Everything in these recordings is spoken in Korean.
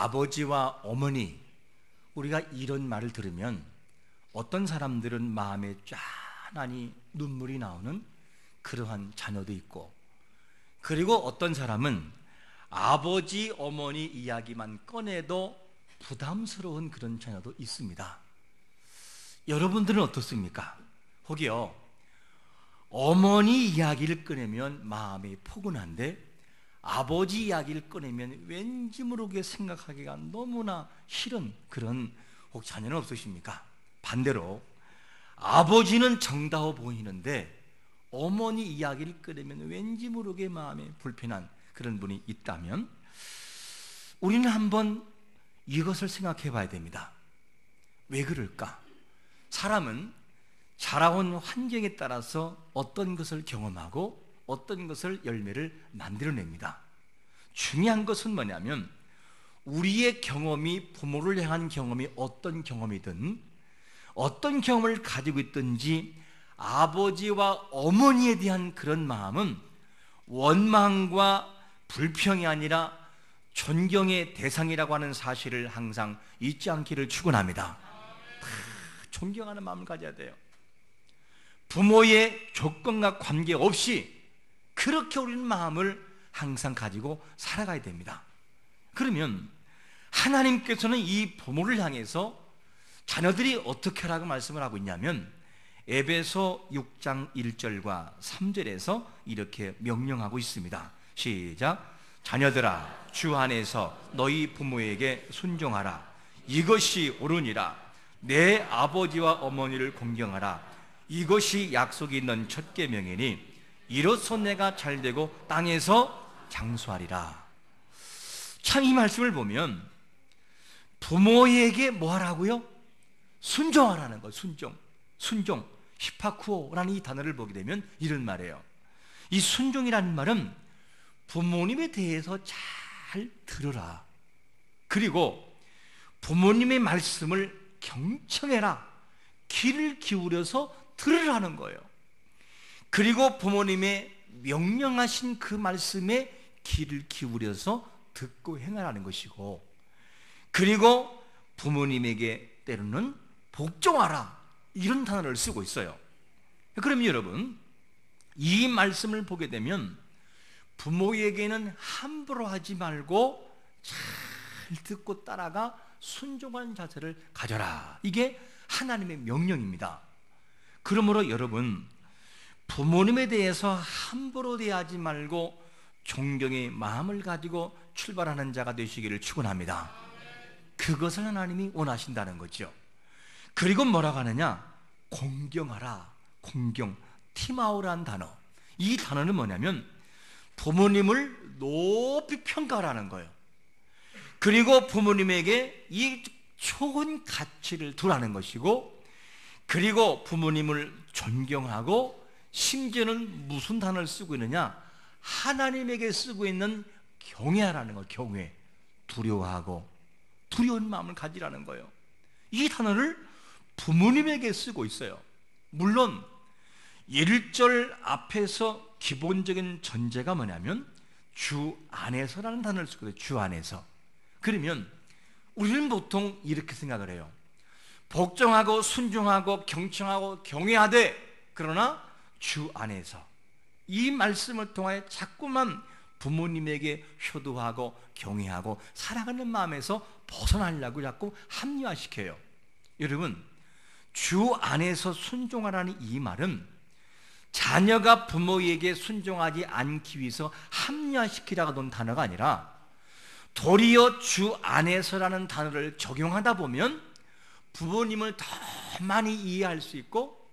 아버지와 어머니, 우리가 이런 말을 들으면 어떤 사람들은 마음에 짠하니 눈물이 나오는 그러한 자녀도 있고, 그리고 어떤 사람은 아버지, 어머니 이야기만 꺼내도 부담스러운 그런 자녀도 있습니다. 여러분들은 어떻습니까? 혹여 어머니 이야기를 꺼내면 마음이 포근한데 아버지 이야기를 꺼내면 왠지 모르게 생각하기가 너무나 싫은 그런 혹 자녀는 없으십니까? 반대로 아버지는 정다워 보이는데 어머니 이야기를 꺼내면 왠지 모르게 마음에 불편한 그런 분이 있다면 우리는 한번 이것을 생각해 봐야 됩니다. 왜 그럴까? 사람은 자라온 환경에 따라서 어떤 것을 경험하고 어떤 것을 열매를 만들어냅니다. 중요한 것은 뭐냐면 우리의 경험이, 부모를 향한 경험이 어떤 경험이든 어떤 경험을 가지고 있든지 아버지와 어머니에 대한 그런 마음은 원망과 불평이 아니라 존경의 대상이라고 하는 사실을 항상 잊지 않기를 축원합니다. 존경하는 마음을 가져야 돼요. 부모의 조건과 관계없이 그렇게 우리는 마음을 항상 가지고 살아가야 됩니다. 그러면 하나님께서는 이 부모를 향해서 자녀들이 어떻게 하라고 말씀을 하고 있냐면 에베소 6장 1절과 3절에서 이렇게 명령하고 있습니다. 시작. 자녀들아, 주 안에서 너희 부모에게 순종하라. 이것이 옳으니라. 내 아버지와 어머니를 공경하라. 이것이 약속이 있는 첫 계명이니 이로써 내가 잘되고 땅에서 장수하리라. 참 이 말씀을 보면 부모에게 뭐 하라고요? 순종하라는 거. 순종. 히파쿠오라는 이 단어를 보게 되면 이런 말이에요. 이 순종이라는 말은 부모님에 대해서 잘 들으라. 그리고 부모님의 말씀을 경청해라. 귀를 기울여서 들으라는 거예요. 그리고 부모님의 명령하신 그 말씀에 귀를 기울여서 듣고 행하라는 것이고, 그리고 부모님에게 때로는 복종하라, 이런 단어를 쓰고 있어요. 그럼 여러분, 이 말씀을 보게 되면 부모에게는 함부로 하지 말고 잘 듣고 따라가 순종하는 자세를 가져라. 이게 하나님의 명령입니다. 그러므로 여러분, 부모님에 대해서 함부로 대하지 말고 존경의 마음을 가지고 출발하는 자가 되시기를 축원합니다. 그것을 하나님이 원하신다는 거죠. 그리고 뭐라고 하느냐? 공경하라. 공경, 티마오라는 단어. 이 단어는 뭐냐면 부모님을 높이 평가하라는 거예요. 그리고 부모님에게 이 좋은 가치를 두라는 것이고, 그리고 부모님을 존경하고, 심지어는 무슨 단어를 쓰고 있느냐? 하나님에게 쓰고 있는 경외하라는 거예요. 경외. 두려워하고 두려운 마음을 가지라는 거예요. 이 단어를 부모님에게 쓰고 있어요. 물론 1절 앞에서 기본적인 전제가 뭐냐면 주 안에서라는 단어를 쓰거든요. 주 안에서. 그러면 우리는 보통 이렇게 생각을 해요. 복종하고 순종하고 경청하고 경외하되, 그러나 주 안에서. 이 말씀을 통하여 자꾸만 부모님에게 효도하고 경외하고 사랑하는 마음에서 벗어나려고 자꾸 합리화시켜요. 여러분, 주 안에서 순종하라는 이 말은 자녀가 부모에게 순종하지 않기 위해서 합리화시키라고 놓은 단어가 아니라, 도리어 주 안에서라는 단어를 적용하다 보면 부모님을 더 많이 이해할 수 있고,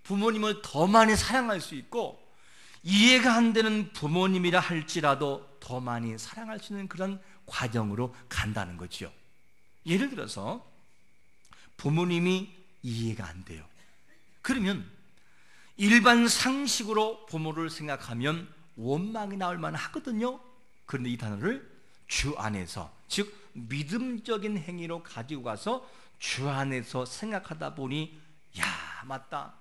부모님을 더 많이 사랑할 수 있고, 이해가 안 되는 부모님이라 할지라도 더 많이 사랑할 수 있는 그런 과정으로 간다는 거죠. 예를 들어서 부모님이 이해가 안 돼요. 그러면 일반 상식으로 부모를 생각하면 원망이 나올 만하거든요. 그런데 이 단어를 주 안에서, 즉 믿음적인 행위로 가지고 가서 주 안에서 생각하다 보니, 야, 맞다.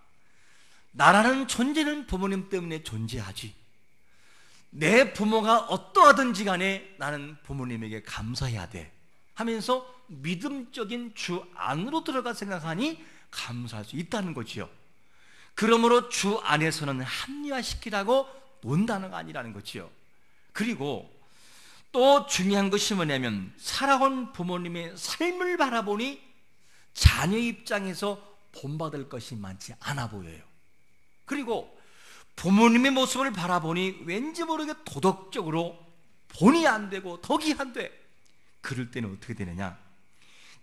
나라는 존재는 부모님 때문에 존재하지. 내 부모가 어떠하든지 간에 나는 부모님에게 감사해야 돼. 하면서 믿음적인 주 안으로 들어가 생각하니 감사할 수 있다는 거지요. 그러므로 주 안에서는 합리화시키라고 논다는 거 아니라는 거지요. 그리고 또 중요한 것이 뭐냐면 살아온 부모님의 삶을 바라보니 자녀 입장에서 본받을 것이 많지 않아 보여요. 그리고 부모님의 모습을 바라보니 왠지 모르게 도덕적으로 본의 안 되고 덕이 안 돼. 그럴 때는 어떻게 되느냐?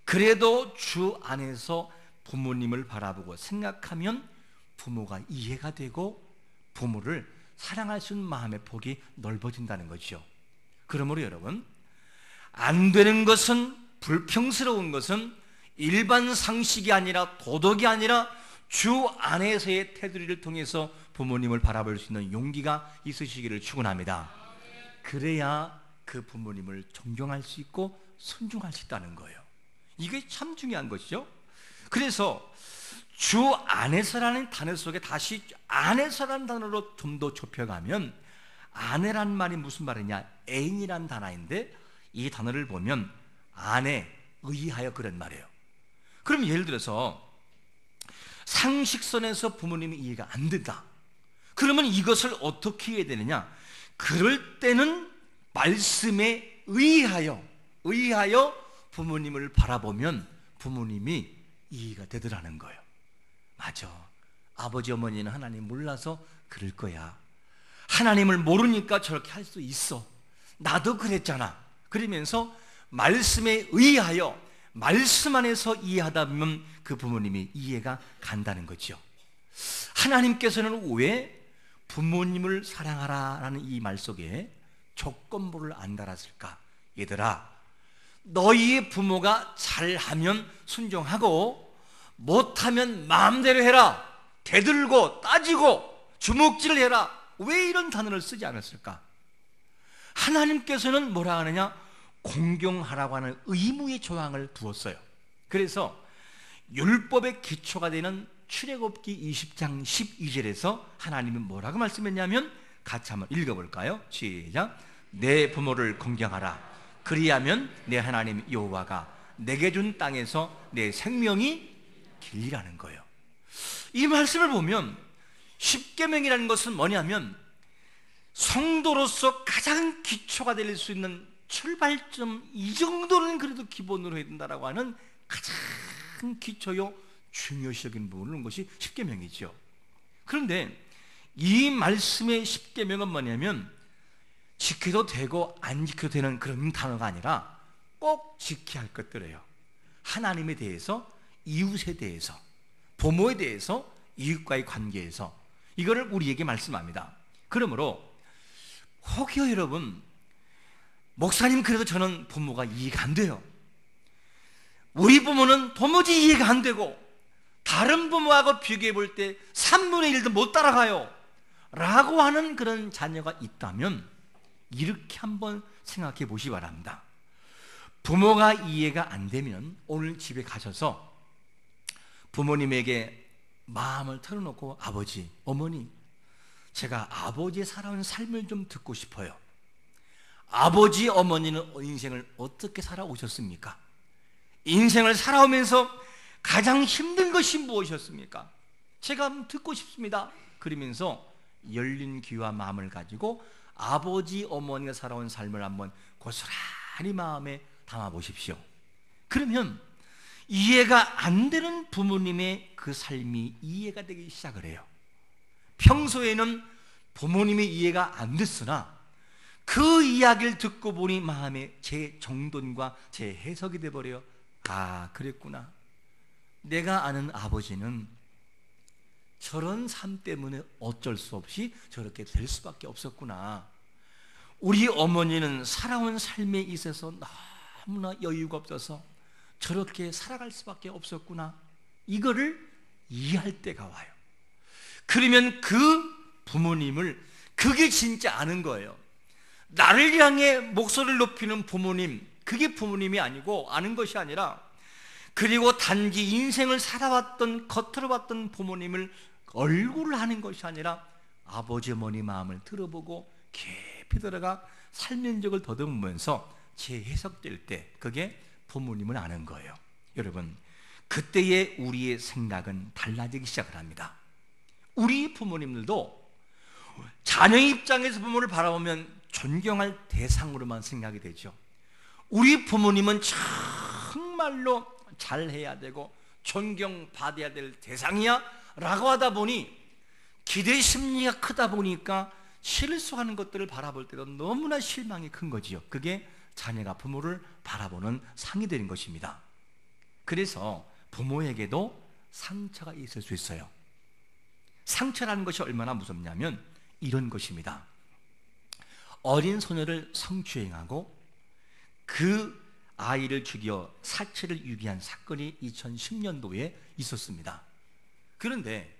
그래도 주 안에서 부모님을 바라보고 생각하면 부모가 이해가 되고 부모를 사랑할 수 있는 마음의 폭이 넓어진다는 거죠. 그러므로 여러분, 안 되는 것은, 불평스러운 것은 일반 상식이 아니라 도덕이 아니라 주 안에서의 테두리를 통해서 부모님을 바라볼 수 있는 용기가 있으시기를 축원합니다. 그래야 그 부모님을 존경할 수 있고 존중할 수 있다는 거예요. 이게 참 중요한 것이죠. 그래서 주 안에서라는 단어 속에 다시 안에서라는 단어로 좀 더 좁혀가면, 아내란 말이 무슨 말이냐? 애인이란 단어인데 이 단어를 보면 안에 의하여 그런 말이에요. 그럼 예를 들어서 상식선에서 부모님이 이해가 안 된다. 그러면 이것을 어떻게 해야 되느냐? 그럴 때는 말씀에 의하여 부모님을 바라보면 부모님이 이해가 되더라는 거예요. 맞아, 아버지 어머니는 하나님 몰라서 그럴 거야. 하나님을 모르니까 저렇게 할 수 있어. 나도 그랬잖아. 그러면서 말씀에 의하여 말씀 안에서 이해하다 보면 그 부모님이 이해가 간다는 거죠. 하나님께서는 왜 부모님을 사랑하라라는 이 말 속에 조건부를 안 달았을까? 얘들아, 너희의 부모가 잘하면 순종하고 못하면 마음대로 해라. 대들고 따지고 주먹질을 해라. 왜 이런 단어를 쓰지 않았을까? 하나님께서는 뭐라 하느냐? 공경하라고 하는 의무의 조항을 두었어요. 그래서 율법의 기초가 되는 출애굽기 20장 12절에서 하나님은 뭐라고 말씀했냐면, 같이 한번 읽어볼까요? 시작. 내 부모를 공경하라. 그리하면 내 하나님 여호와가 내게 준 땅에서 내 생명이 길리라는 거예요. 이 말씀을 보면 십계명이라는 것은 뭐냐면 성도로서 가장 기초가 될 수 있는 출발점, 이 정도는 그래도 기본으로 해야 된다라고 하는 가장 기초요 중요시적인 부분을 한 것이 십계명이죠. 그런데 이 말씀의 십계명은 뭐냐면 지켜도 되고 안 지켜도 되는 그런 단어가 아니라 꼭 지켜야 할 것들이에요. 하나님에 대해서, 이웃에 대해서, 부모에 대해서, 이웃과의 관계에서 이거를 우리에게 말씀합니다. 그러므로 혹여 여러분, 목사님 그래도 저는 부모가 이해가 안 돼요. 우리 부모는 도무지 이해가 안 되고 다른 부모하고 비교해 볼 때 3분의 1도 못 따라가요 라고 하는 그런 자녀가 있다면 이렇게 한번 생각해 보시기 바랍니다. 부모가 이해가 안 되면 오늘 집에 가셔서 부모님에게 마음을 털어놓고, 아버지, 어머니, 제가 아버지의 살아온 삶을 좀 듣고 싶어요. 아버지, 어머니는 인생을 어떻게 살아오셨습니까? 인생을 살아오면서 가장 힘든 것이 무엇이었습니까? 제가 한번 듣고 싶습니다. 그러면서 열린 귀와 마음을 가지고 아버지, 어머니가 살아온 삶을 한번 고스란히 마음에 담아 보십시오. 그러면 이해가 안 되는 부모님의 그 삶이 이해가 되기 시작을 해요. 평소에는 부모님이 이해가 안 됐으나 그 이야기를 듣고 보니 마음에 제 정돈과 제 해석이 돼버려요. 아, 그랬구나. 내가 아는 아버지는 저런 삶 때문에 어쩔 수 없이 저렇게 될 수밖에 없었구나. 우리 어머니는 살아온 삶에 있어서 너무나 여유가 없어서 저렇게 살아갈 수밖에 없었구나. 이거를 이해할 때가 와요. 그러면 그 부모님을, 그게 진짜 아는 거예요. 나를 향해 목소리를 높이는 부모님, 그게 부모님이 아니고 아는 것이 아니라, 그리고 단지 인생을 살아왔던, 겉으로 봤던 부모님을 얼굴을 하는 것이 아니라 아버지 어머니 마음을 들어보고 깊이 들어가 삶의 적을 더듬으면서 재해석될 때 그게 부모님은 아는 거예요. 여러분, 그때의 우리의 생각은 달라지기 시작을 합니다. 우리 부모님들도 자녀 입장에서 부모를 바라보면 존경할 대상으로만 생각이 되죠. 우리 부모님은 정말로 잘해야 되고 존경받아야 될 대상이야 라고 하다 보니 기대 심리가 크다 보니까 실수하는 것들을 바라볼 때도 너무나 실망이 큰 거지요. 그게 자녀가 부모를 바라보는 상이 되는 것입니다. 그래서 부모에게도 상처가 있을 수 있어요. 상처라는 것이 얼마나 무섭냐면 이런 것입니다. 어린 소녀를 성추행하고 그 아이를 죽여 사체를 유기한 사건이 2010년도에 있었습니다. 그런데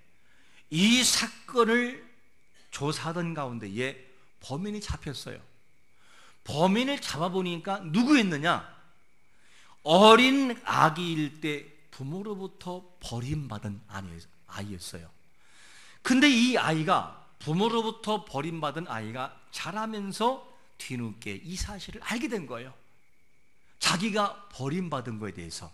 이 사건을 조사하던 가운데에 범인이 잡혔어요. 범인을 잡아보니까 누구였느냐? 어린 아기일 때 부모로부터 버림받은 아이였어요. 근데 이 아이가, 부모로부터 버림받은 아이가 자라면서 뒤늦게 이 사실을 알게 된 거예요. 자기가 버림받은 거에 대해서,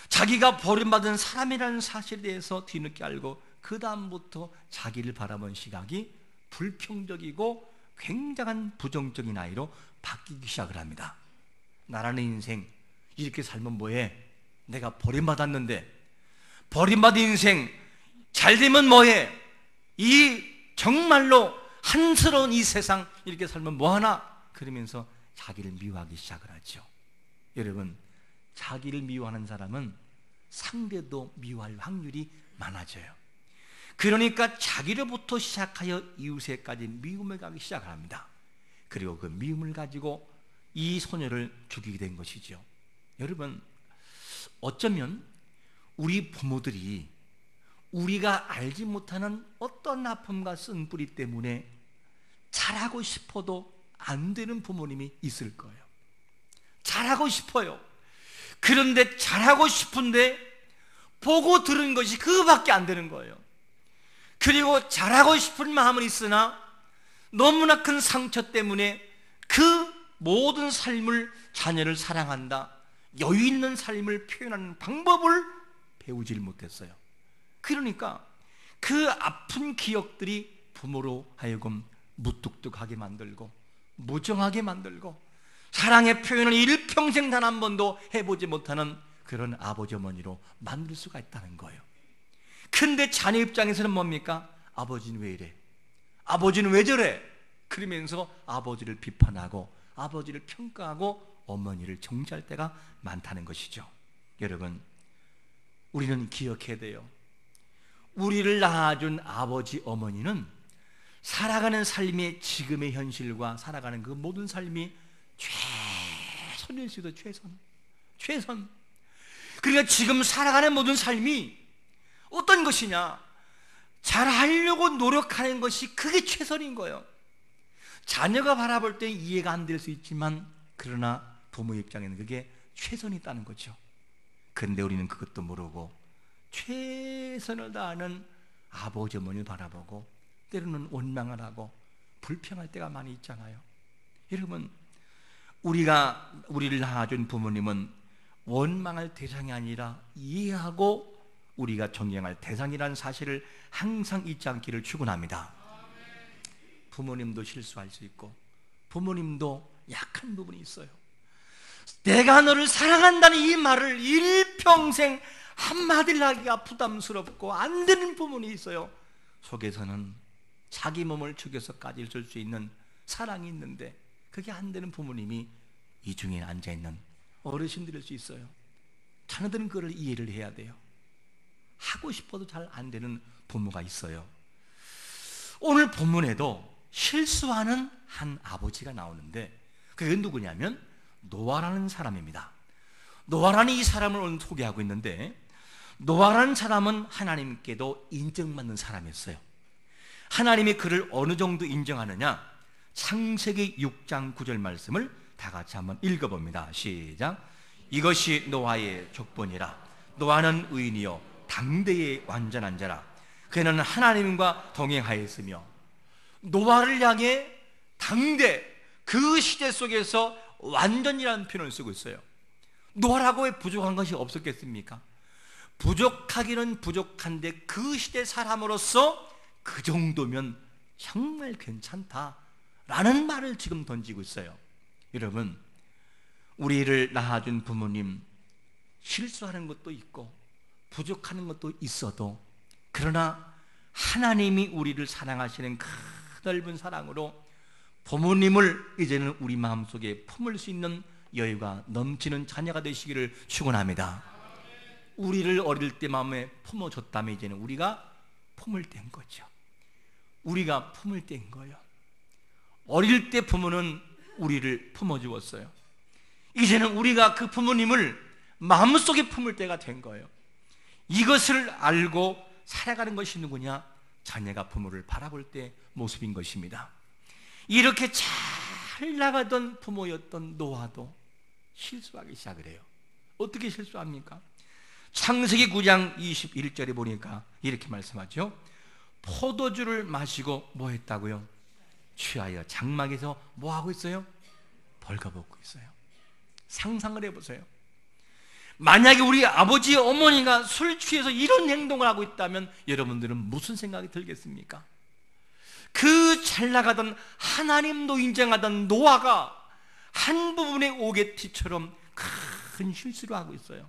자기가 버림받은 사람이라는 사실에 대해서 뒤늦게 알고 그 다음부터 자기를 바라본 시각이 불평적이고 굉장한 부정적인 아이로 바뀌기 시작을 합니다. 나라는 인생 이렇게 살면 뭐해? 내가 버림받았는데, 버림받은 인생 잘 되면 뭐해? 이 정말로 한스러운 이 세상 이렇게 살면 뭐하나? 그러면서 자기를 미워하기 시작을 하죠. 여러분, 자기를 미워하는 사람은 상대도 미워할 확률이 많아져요. 그러니까 자기로부터 시작하여 이웃에까지 미움을 가기 시작을 합니다. 그리고 그 미움을 가지고 이 소녀를 죽이게 된 것이죠. 여러분, 어쩌면 우리 부모들이 우리가 알지 못하는 어떤 아픔과 쓴뿌리 때문에 잘하고 싶어도 안 되는 부모님이 있을 거예요. 잘하고 싶어요. 그런데 잘하고 싶은데 보고 들은 것이 그거밖에 안 되는 거예요. 그리고 잘하고 싶은 마음은 있으나 너무나 큰 상처 때문에 그 모든 삶을, 자녀를 사랑한다, 여유 있는 삶을 표현하는 방법을 배우질 못했어요. 그러니까 그 아픈 기억들이 부모로 하여금 무뚝뚝하게 만들고 무정하게 만들고 사랑의 표현을 일평생 단 한 번도 해보지 못하는 그런 아버지 어머니로 만들 수가 있다는 거예요. 근데 자녀 입장에서는 뭡니까? 아버지는 왜 이래? 아버지는 왜 저래? 그러면서 아버지를 비판하고 아버지를 평가하고 어머니를 정죄할 때가 많다는 것이죠. 여러분, 우리는 기억해야 돼요. 우리를 낳아준 아버지 어머니는 살아가는 삶의 지금의 현실과 살아가는 그 모든 삶이 최선일 수도 최선. 그러니까 지금 살아가는 모든 삶이 어떤 것이냐? 잘하려고 노력하는 것이 그게 최선인 거예요. 자녀가 바라볼 때 이해가 안 될 수 있지만 그러나 부모 입장에는 그게 최선이 있다는 거죠. 그런데 우리는 그것도 모르고 최선을 다하는 아버지 어머니를 바라보고 때로는 원망을 하고 불평할 때가 많이 있잖아요. 여러분, 우리를 낳아준 부모님은 원망할 대상이 아니라 이해하고 우리가 존경할 대상이라는 사실을 항상 잊지 않기를 축원합니다. 부모님도 실수할 수 있고 부모님도 약한 부분이 있어요. 내가 너를 사랑한다는 이 말을 일평생 한마디를 하기가 부담스럽고 안 되는 부분이 있어요. 속에서는 자기 몸을 죽여서까지 줄 수 있는 사랑이 있는데 그게 안 되는 부모님이 이 중에 앉아있는 어르신들일 수 있어요. 자녀들은 그걸 이해를 해야 돼요. 하고 싶어도 잘 안 되는 부모가 있어요. 오늘 본문에도 실수하는 한 아버지가 나오는데 그게 누구냐면 노아라는 사람입니다. 노아라는 이 사람을 오늘 소개하고 있는데 노아라는 사람은 하나님께도 인정받는 사람이었어요. 하나님이 그를 어느 정도 인정하느냐? 창세기 6장 9절 말씀을 다 같이 한번 읽어봅니다. 시작. 이것이 노아의 족본이라. 노아는 의인이요 당대의 완전한 자라. 그는 하나님과 동행하였으며. 노아를 향해 당대, 그 시대 속에서 완전이라는 표현을 쓰고 있어요. 노아라고 왜 부족한 것이 없었겠습니까? 부족하기는 부족한데 그 시대 사람으로서 그 정도면 정말 괜찮다라는 말을 지금 던지고 있어요. 여러분, 우리를 낳아준 부모님 실수하는 것도 있고 부족하는 것도 있어도, 그러나 하나님이 우리를 사랑하시는 그 넓은 사랑으로 부모님을 이제는 우리 마음속에 품을 수 있는 여유가 넘치는 자녀가 되시기를 축원합니다. 우리를 어릴 때 마음에 품어줬다면 이제는 우리가 품을 때인 거죠. 우리가 품을 때인 거예요. 어릴 때 부모는 우리를 품어주었어요. 이제는 우리가 그 부모님을 마음속에 품을 때가 된 거예요. 이것을 알고 살아가는 것이 누구냐? 자녀가 부모를 바라볼 때 모습인 것입니다. 이렇게 잘 나가던 부모였던 노아도 실수하기 시작을 해요. 어떻게 실수합니까? 창세기 9장 21절에 보니까 이렇게 말씀하죠. 포도주를 마시고 뭐 했다고요? 취하여 장막에서 뭐 하고 있어요? 벌거벗고 있어요. 상상을 해보세요. 만약에 우리 아버지 어머니가 술 취해서 이런 행동을 하고 있다면 여러분들은 무슨 생각이 들겠습니까? 그 잘 나가던 하나님도 인정하던 노아가 한 부분의 오게티처럼 큰 실수를 하고 있어요.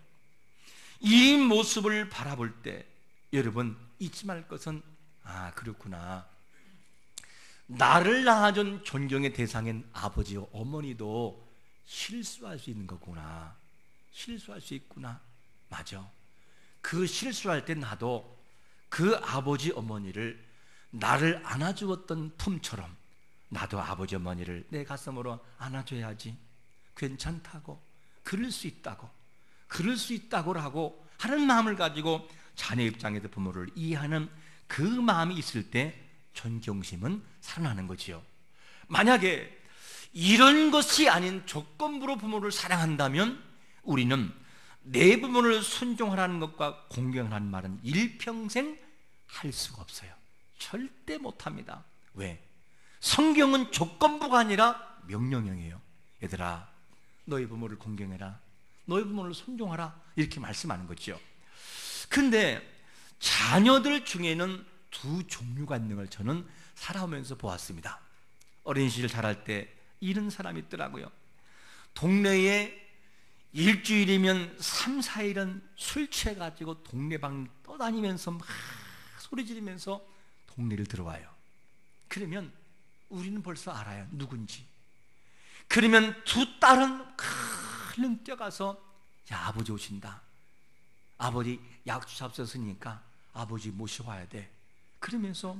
이 모습을 바라볼 때 여러분 잊지 말 것은, 그렇구나, 나를 낳아준 존경의 대상인 아버지와 어머니도 실수할 수 있는 거구나, 실수할 수 있구나. 맞아. 그 실수할 때 나도 그 아버지 어머니를 나를 안아주었던 품처럼 나도 아버지 어머니를 내 가슴으로 안아줘야지. 괜찮다고, 그럴 수 있다고, 그럴 수 있다고라고 하는 마음을 가지고 자녀 입장에서 부모를 이해하는 그 마음이 있을 때 존경심은 살아나는 거지요. 만약에 이런 것이 아닌 조건부로 부모를 사랑한다면 우리는 내 부모를 순종하라는 것과 공경하라는 말은 일평생 할 수가 없어요. 절대 못합니다. 왜? 성경은 조건부가 아니라 명령형이에요. 얘들아, 너희 부모를 공경해라, 너희 부모를 순종하라, 이렇게 말씀하는 거죠. 근데 자녀들 중에는 두 종류가 있는 걸 저는 살아오면서 보았습니다. 어린 시절 자랄 때 이런 사람이 있더라고요. 동네에 일주일이면 3, 4일은 술 취해가지고 동네방 떠다니면서 막 소리 지르면서 동네를 들어와요. 그러면 우리는 벌써 알아요, 누군지. 그러면 두 딸은 얼른 뛰어가서, 야, 아버지 오신다, 아버지 약주 잡섰으니까 아버지 모셔와야 돼, 그러면서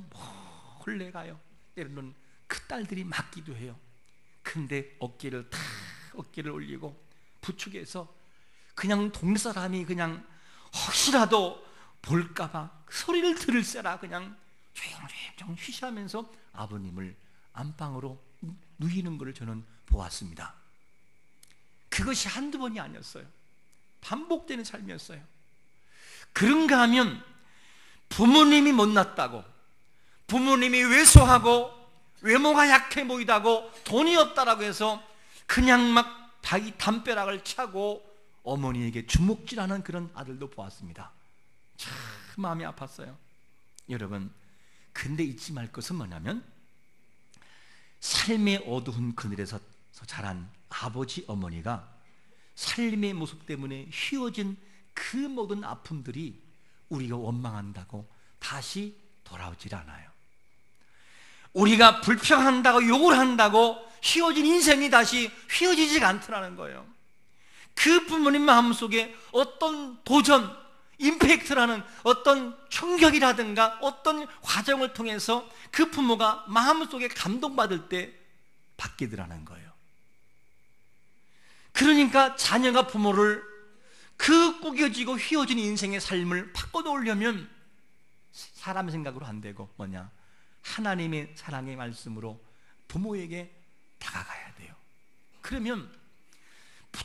몰래 가요. 때로는 그 딸들이 맞기도 해요. 근데 어깨를 올리고 부축해서 그냥 동네 사람이 그냥 혹시라도 볼까봐 소리를 들을세라 그냥 조용조용 쉬쉬하면서 아버님을 안방으로 누이는 것을 저는 보았습니다. 그것이 한두 번이 아니었어요. 반복되는 삶이었어요. 그런가 하면 부모님이 못났다고, 부모님이 왜소하고 외모가 약해 보이다고, 돈이 없다라고 해서 그냥 막 담벼락을 차고 어머니에게 주먹질하는 그런 아들도 보았습니다. 참 마음이 아팠어요. 여러분, 근데 잊지 말 것은 뭐냐면 삶의 어두운 그늘에서 자란 아버지 어머니가 삶의 모습 때문에 휘어진 그 모든 아픔들이 우리가 원망한다고 다시 돌아오질 않아요. 우리가 불평한다고 욕을 한다고 휘어진 인생이 다시 휘어지지가 않더라는 거예요. 그 부모님 마음속에 어떤 도전, 임팩트라는 어떤 충격이라든가 어떤 과정을 통해서 그 부모가 마음속에 감동받을 때 바뀌더라는 거예요. 그러니까 자녀가 부모를 그 구겨지고 휘어진 인생의 삶을 바꿔놓으려면 사람 생각으로 안 되고 뭐냐? 하나님의 사랑의 말씀으로 부모에게 다가가야 돼요. 그러면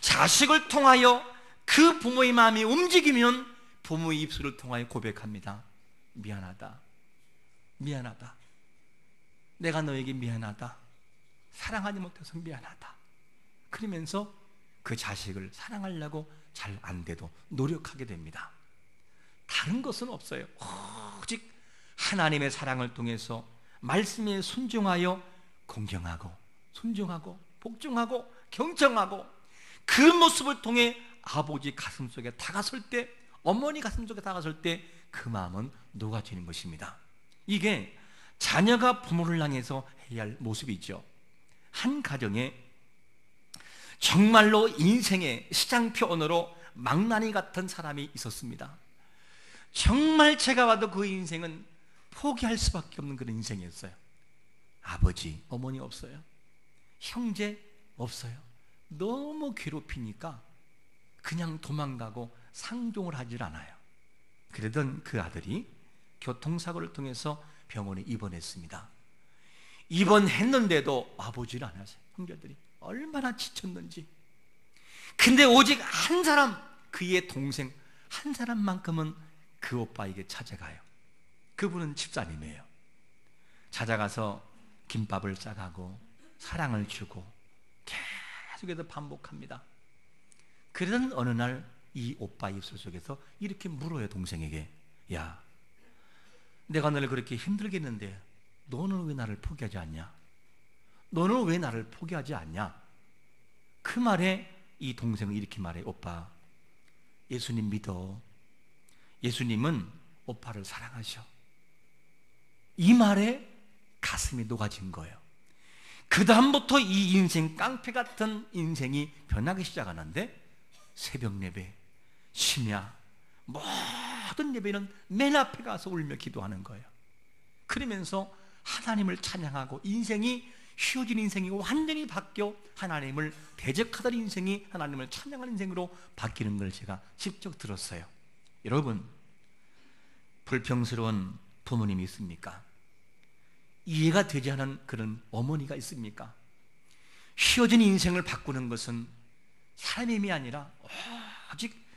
자식을 통하여 그 부모의 마음이 움직이면 부모의 입술을 통하여 고백합니다. 미안하다, 미안하다, 내가 너에게 미안하다, 사랑하지 못해서 미안하다. 그러면서 그 자식을 사랑하려고 잘 안 돼도 노력하게 됩니다. 다른 것은 없어요. 오직 하나님의 사랑을 통해서 말씀에 순종하여 공경하고 순종하고 복종하고 경청하고 그 모습을 통해 아버지 가슴 속에 다가설 때, 어머니 가슴 속에 다가설 때 그 마음은 녹아지는 것입니다. 이게 자녀가 부모를 향해서 해야 할 모습이죠. 한 가정에 정말로 인생의 시장표언으로 망나니 같은 사람이 있었습니다. 정말 제가 봐도 그 인생은 포기할 수밖에 없는 그런 인생이었어요. 아버지, 어머니 없어요. 형제 없어요. 너무 괴롭히니까 그냥 도망가고 상종을 하질 않아요. 그러던 그 아들이 교통사고를 통해서 병원에 입원했습니다. 입원했는데도 아버지를 안 하세요. 형제들이 얼마나 지쳤는지. 근데 오직 한 사람, 그의 동생 한 사람만큼은 그 오빠에게 찾아가요. 그분은 집사님이에요. 찾아가서 김밥을 싸가고 사랑을 주고 계속해서 반복합니다. 그러던 어느 날 이 오빠 입술 속에서 이렇게 물어요. 동생에게, 야, 내가 너를 그렇게 힘들게 했는데 너는 왜 나를 포기하지 않냐? 너는 왜 나를 포기하지 않냐? 그 말에 이 동생은 이렇게 말해. 오빠, 예수님 믿어. 예수님은 오빠를 사랑하셔. 이 말에 가슴이 녹아진 거예요. 그 다음부터 이 인생, 깡패 같은 인생이 변하기 시작하는데, 새벽 예배, 심야, 모든 예배는 맨 앞에 가서 울며 기도하는 거예요. 그러면서 하나님을 찬양하고 인생이 휘어진 인생이 완전히 바뀌어 하나님을 대적하던 인생이 하나님을 찬양하는 인생으로 바뀌는 걸 제가 직접 들었어요. 여러분, 불평스러운 부모님이 있습니까? 이해가 되지 않은 그런 어머니가 있습니까? 휘어진 인생을 바꾸는 것은 사람의 힘이 아니라 오직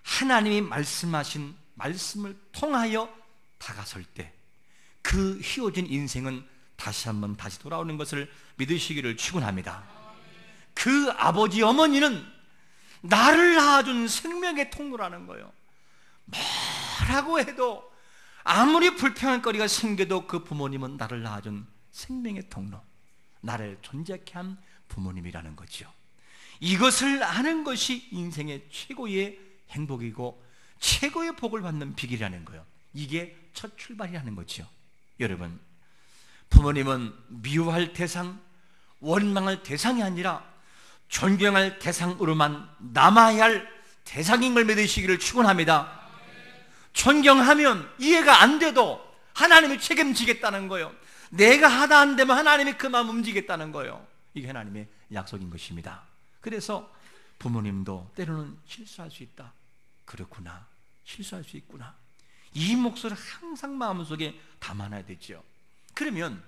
하나님이 말씀하신 말씀을 통하여 다가설 때 그 휘어진 인생은 다시 한번 다시 돌아오는 것을 믿으시기를 축원합니다. 그 아버지 어머니는 나를 낳아준 생명의 통로라는 거예요. 뭐라고 해도 아무리 불평할 거리가 생겨도 그 부모님은 나를 낳아준 생명의 통로, 나를 존재케 한 부모님이라는 거죠. 이것을 아는 것이 인생의 최고의 행복이고 최고의 복을 받는 비결이라는 거예요. 이게 첫 출발이라는 거죠. 여러분, 부모님은 미워할 대상, 원망할 대상이 아니라 존경할 대상으로만 남아야 할 대상인 걸 믿으시기를 축원합니다. 존경하면 이해가 안 돼도 하나님이 책임지겠다는 거예요. 내가 하다 안 되면 하나님이 그 마음 움직이겠다는 거예요. 이게 하나님의 약속인 것입니다. 그래서 부모님도 때로는 실수할 수 있다. 그렇구나, 실수할 수 있구나. 이 몫을 항상 마음속에 담아놔야 되죠. 그러면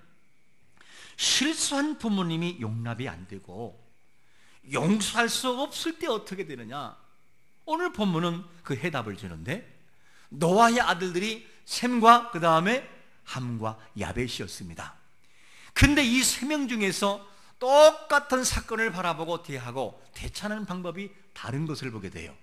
실수한 부모님이 용납이 안 되고 용서할 수 없을 때 어떻게 되느냐? 오늘 본문은 그 해답을 주는데, 노아의 아들들이 셈과 그 다음에 함과 야벳이었습니다. 근데 이 세 명 중에서 똑같은 사건을 바라보고 대하고 대처하는 방법이 다른 것을 보게 돼요.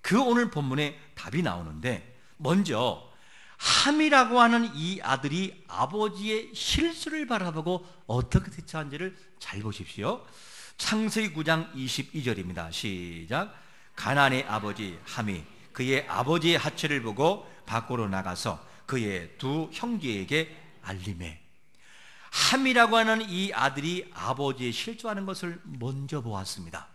그 오늘 본문에 답이 나오는데, 먼저 함이라고 하는 이 아들이 아버지의 실수를 바라보고 어떻게 대처한지를 잘 보십시오. 창세기 9장 22절입니다. 시작. 가나안의 아버지 함이 그의 아버지의 하체를 보고 밖으로 나가서 그의 두 형제에게 알림해. 함이라고 하는 이 아들이 아버지의 실수하는 것을 먼저 보았습니다.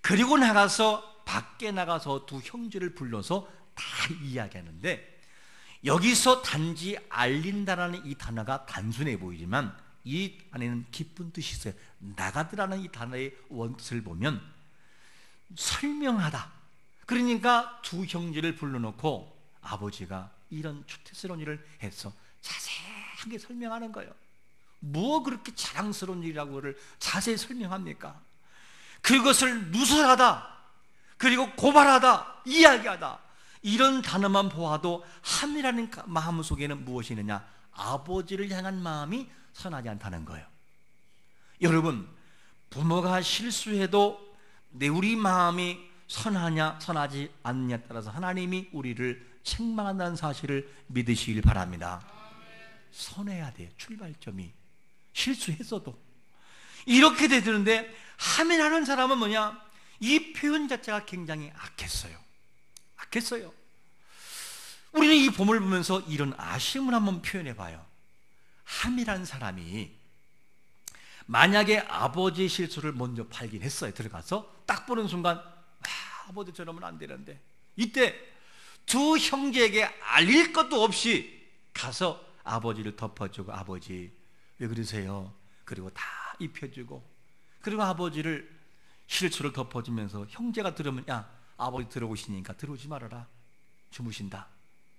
그리고 나가서 밖에 나가서 두 형제를 불러서 다 이야기하는데, 여기서 단지 알린다라는 이 단어가 단순해 보이지만 이 안에는 깊은 뜻이 있어요. 나가더라는 이 단어의 원뜻을 보면 설명하다. 그러니까 두 형제를 불러놓고 아버지가 이런 추태스러운 일을 해서 자세하게 설명하는 거예요. 뭐 그렇게 자랑스러운 일이라고를 자세히 설명합니까? 그것을 누설하다, 그리고 고발하다, 이야기하다, 이런 단어만 보아도 함이라는 마음 속에는 무엇이 있느냐? 아버지를 향한 마음이 선하지 않다는 거예요. 여러분, 부모가 실수해도 우리 마음이 선하냐 선하지 않느냐에 따라서 하나님이 우리를 책망한다는 사실을 믿으시길 바랍니다. 선해야 돼요. 출발점이. 실수했어도 이렇게 되는데, 하민하는 사람은 뭐냐? 이 표현 자체가 굉장히 악했어요. 우리는 이 본문을 보면서 이런 아쉬움을 한번 표현해 봐요. 함이라는 사람이 만약에 아버지의 실수를 먼저 발견했어요. 들어가서 딱 보는 순간 아버지 저러면 안 되는데, 이때 두 형제에게 알릴 것도 없이 가서 아버지를 덮어주고, 아버지 왜 그러세요? 그리고 다 입혀주고, 그리고 아버지를 실수를 덮어주면서 형제가 들으면, 야 아버지 들어오시니까 들어오지 말아라, 주무신다,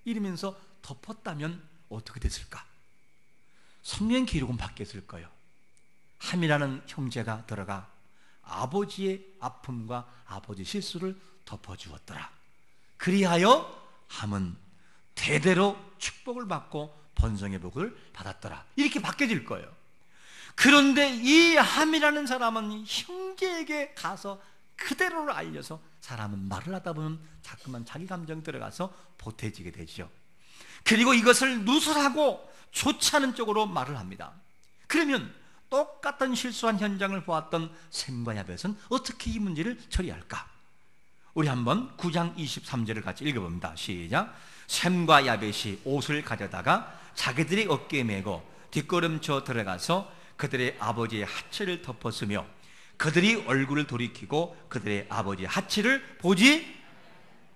이러면서 덮었다면 어떻게 됐을까? 성경 기록은 바뀌었을 거예요. 함이라는 형제가 들어가 아버지의 아픔과 아버지의 실수를 덮어주었더라. 그리하여 함은 대대로 축복을 받고 번성의 복을 받았더라. 이렇게 바뀌어질 거예요. 그런데 이 함이라는 사람은 형제에게 가서 그대로를 알려서, 사람은 말을 하다 보면 자꾸만 자기 감정 들어가서 보태지게 되죠. 그리고 이것을 누설하고 좋지 않은 쪽으로 말을 합니다. 그러면 똑같은 실수한 현장을 보았던 셈과 야벳은 어떻게 이 문제를 처리할까? 우리 한번 9장 23절을 같이 읽어봅니다. 시작. 셈과 야벳이 옷을 가져다가 자기들이 어깨에 메고 뒷걸음쳐 들어가서 그들의 아버지의 하체를 덮었으며, 그들이 얼굴을 돌이키고 그들의 아버지의 하체를 보지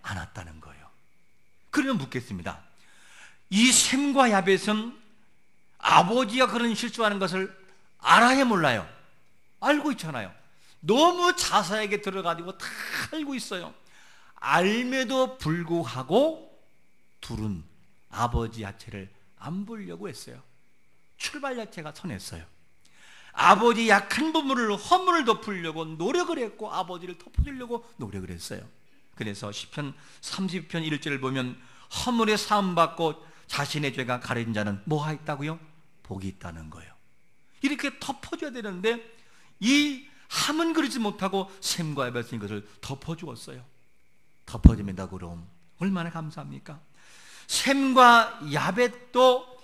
않았다는 거예요. 그러면 묻겠습니다. 이 셈과 야벳은 아버지가 그런 실수하는 것을 알아야 몰라요? 알고 있잖아요. 너무 자세하게 들어가지고 다 알고 있어요. 알매도 불구하고 둘은 아버지 하체를 안 보려고 했어요. 출발 자체가 선했어요. 아버지 약한 부분을, 허물을 덮으려고 노력을 했고, 아버지를 덮어주려고 노력을 했어요. 그래서 시편 30편 1절을 보면, 허물에 사함받고 자신의 죄가 가려진 자는 뭐가 있다고요? 복이 있다는 거예요. 이렇게 덮어줘야 되는데 이 함은 그러지 못하고 셈과 야벳은 이것을 덮어주었어요. 덮어줍니다. 그럼 얼마나 감사합니까? 셈과 야벳도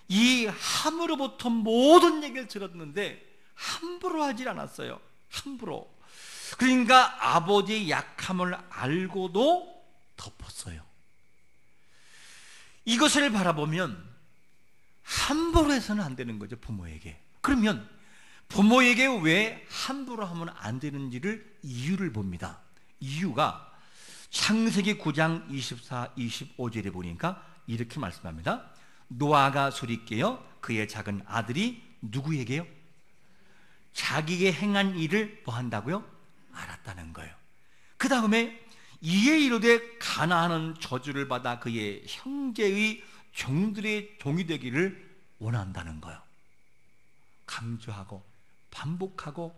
이 함으로부터 모든 얘기를 들었는데 함부로 하질 않았어요. 함부로. 그러니까 아버지의 약함을 알고도 덮었어요. 이것을 바라보면 함부로 해서는 안 되는 거죠. 부모에게. 그러면 부모에게 왜 함부로 하면 안 되는지를 이유를 봅니다. 이유가 창세기 9장 24, 25절에 보니까 이렇게 말씀합니다. 노아가 소리 깨어 그의 작은 아들이 누구에게요? 자기에게 행한 일을 뭐 한다고요? 알았다는 거예요. 그 다음에 이에 이르되 가나안은 저주를 받아 그의 형제의 종들의 종이 되기를 원한다는 거예요. 강조하고 반복하고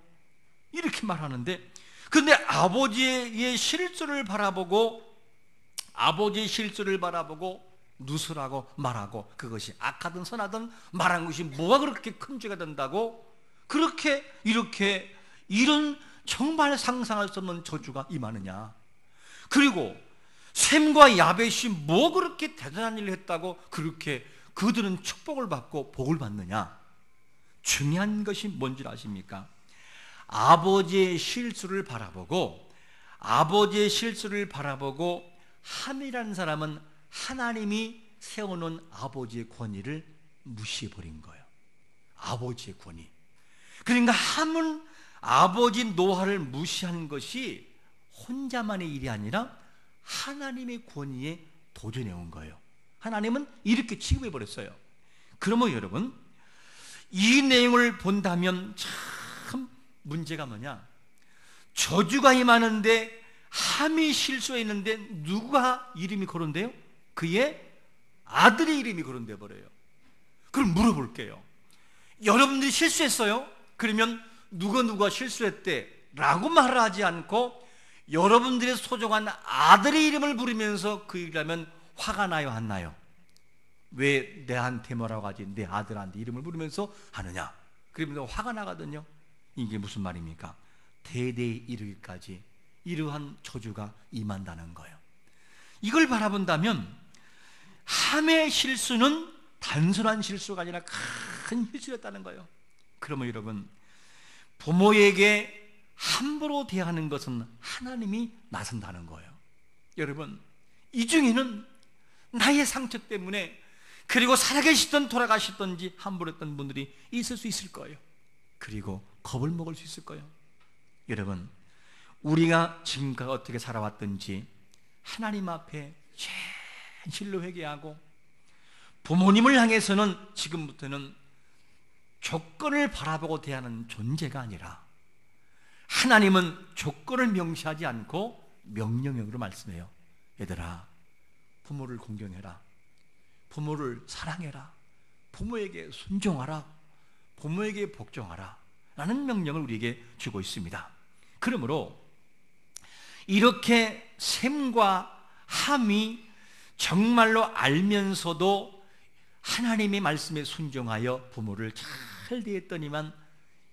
이렇게 말하는데, 그런데 아버지의 실수를 바라보고 누설하고 말하고, 그것이 악하든 선하든 말한 것이 뭐가 그렇게 큰 죄가 된다고 그렇게 이렇게 이런 정말 상상할 수 없는 저주가 임하느냐. 그리고 셈과 야벳이 뭐 그렇게 대단한 일을 했다고 그렇게 그들은 축복을 받고 복을 받느냐. 중요한 것이 뭔지 아십니까? 아버지의 실수를 바라보고 함이라는 사람은 하나님이 세워놓은 아버지의 권위를 무시해버린 거예요. 아버지의 권위. 그러니까 함은 아버지 노하를 무시한 것이 혼자만의 일이 아니라 하나님의 권위에 도전해 온 거예요. 하나님은 이렇게 취급해버렸어요. 그러면 여러분, 이 내용을 본다면 참 문제가 뭐냐? 저주가 임하는데 함이 실수했는데 누가 이름이 거론돼요? 그의 아들의 이름이 거론돼 버려요. 그럼 물어볼게요. 여러분들이 실수했어요? 그러면 누가 실수했대 라고 말을 하지 않고 여러분들의 소중한 아들의 이름을 부르면서 그 얘기를 하면 화가 나요, 안 나요? 왜 내한테 뭐라고 하지? 내 아들한테 이름을 부르면서 하느냐? 그러면 화가 나거든요. 이게 무슨 말입니까? 대대에 이르기까지 이러한 저주가 임한다는 거예요. 이걸 바라본다면 함의 실수는 단순한 실수가 아니라 큰 실수였다는 거예요. 그러면 여러분, 부모에게 함부로 대하는 것은 하나님이 나선다는 거예요. 여러분, 이 중에는 나의 상처 때문에, 그리고 살아계시든 돌아가시든지 함부로 했던 분들이 있을 수 있을 거예요. 그리고 겁을 먹을 수 있을 거예요. 여러분, 우리가 지금까지 어떻게 살아왔든지 하나님 앞에 진실로 회개하고, 부모님을 향해서는 지금부터는 조건을 바라보고 대하는 존재가 아니라, 하나님은 조건을 명시하지 않고 명령형으로 말씀해요. 얘들아, 부모를 공경해라, 부모를 사랑해라, 부모에게 순종하라, 부모에게 복종하라 라는 명령을 우리에게 주고 있습니다. 그러므로 이렇게 셈과 함이 정말로 알면서도 하나님의 말씀에 순종하여 부모를 잘 대했더니만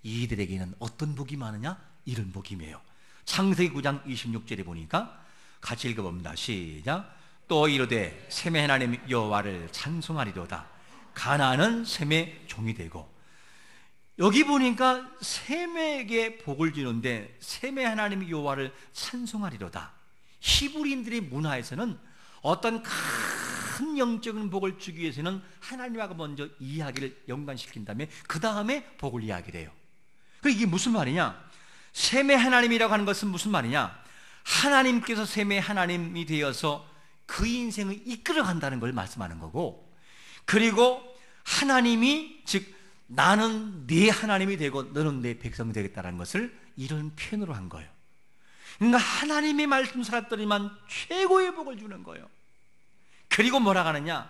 이들에게는 어떤 복이 많으냐? 이런 복임이에요. 창세기 9장 26절에 보니까 같이 읽어봅니다. 시작. 또 이르되 셈의 하나님 여호와를 찬송하리로다. 가나안은 셈의 종이 되고. 여기 보니까 셈에게 복을 주는데 셈의 하나님 여호와를 찬송하리로다. 히브리인들의 문화에서는 어떤 큰 영적인 복을 주기 위해서는 하나님하고 먼저 이야기를 연관시킨 다음에 그 다음에 복을 이야기를 해요. 이게 무슨 말이냐? 셈의 하나님이라고 하는 것은 무슨 말이냐? 하나님께서 셈의 하나님이 되어서 그 인생을 이끌어간다는 걸 말씀하는 거고, 그리고 하나님이, 즉 나는 네 하나님이 되고 너는 내 백성이 되겠다는 것을 이런 표현으로 한 거예요. 그러니까 하나님의 말씀 살았더니만 최고의 복을 주는 거예요. 그리고 뭐라고 하느냐?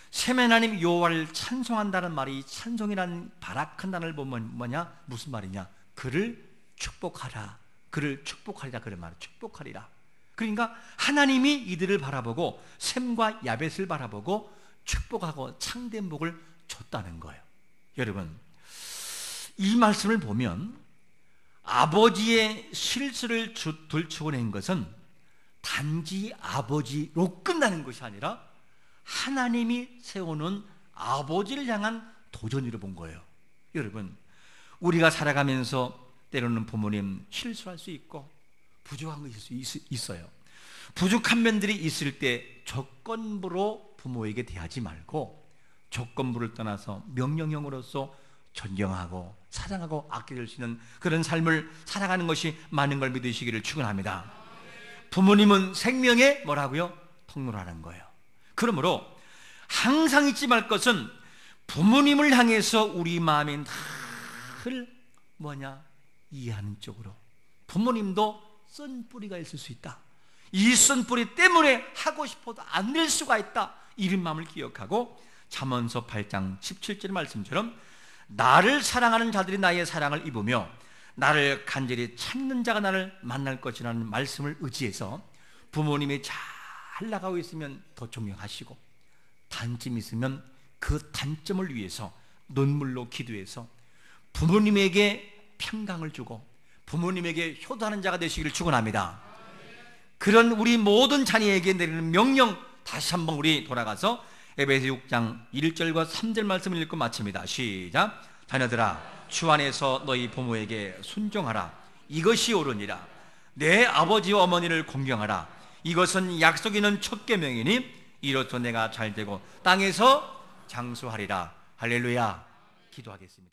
셈의 하나님 여호와를 찬송한다는 말이, 찬송이라는 바락한 단어를 보면 뭐냐? 무슨 말이냐? 그를 축복하라, 그를 축복하리라, 그런 말을 축복하리라. 그러니까 하나님이 이들을 바라보고 셈과 야벳을 바라보고 축복하고 참된 복을 줬다는 거예요. 여러분, 이 말씀을 보면 아버지의 실수를 들추어낸 것은 단지 아버지로 끝나는 것이 아니라 하나님이 세우는 아버지를 향한 도전으로 본 거예요. 여러분, 우리가 살아가면서 때로는 부모님 실수할 수 있고 부족한 것이 있어요. 부족한 면들이 있을 때 조건부로 부모에게 대하지 말고 조건부를 떠나서 명령형으로서 존경하고 사랑하고 아껴줄 수 있는 그런 삶을 살아가는 것이 많은 걸 믿으시기를 축원합니다. 부모님은 생명의 뭐라고요? 통로라는 거예요. 그러므로 항상 잊지 말 것은 부모님을 향해서 우리 마음에 늘 뭐냐? 이해하는 쪽으로. 부모님도 쓴 뿌리가 있을 수 있다. 이 쓴 뿌리 때문에 하고 싶어도 안 될 수가 있다. 이런 마음을 기억하고 잠언서 8장 17절 말씀처럼 나를 사랑하는 자들이 나의 사랑을 입으며 나를 간절히 찾는 자가 나를 만날 것이라는 말씀을 의지해서 부모님이 잘 나가고 있으면 더 존경하시고, 단점이 있으면 그 단점을 위해서 눈물로 기도해서 부모님에게 평강을 주고 부모님에게 효도하는 자가 되시기를 축원합니다. 그런 우리 모든 자녀에게 내리는 명령, 다시 한번 우리 돌아가서 에베소 6장 1절과 3절 말씀을 읽고 마칩니다. 시작. 자녀들아, 주 안에서 너희 부모에게 순종하라. 이것이 옳으니라. 내 아버지와 어머니를 공경하라. 이것은 약속 있는 첫 계명이니 이로써 내가 잘되고 땅에서 장수하리라. 할렐루야. 기도하겠습니다.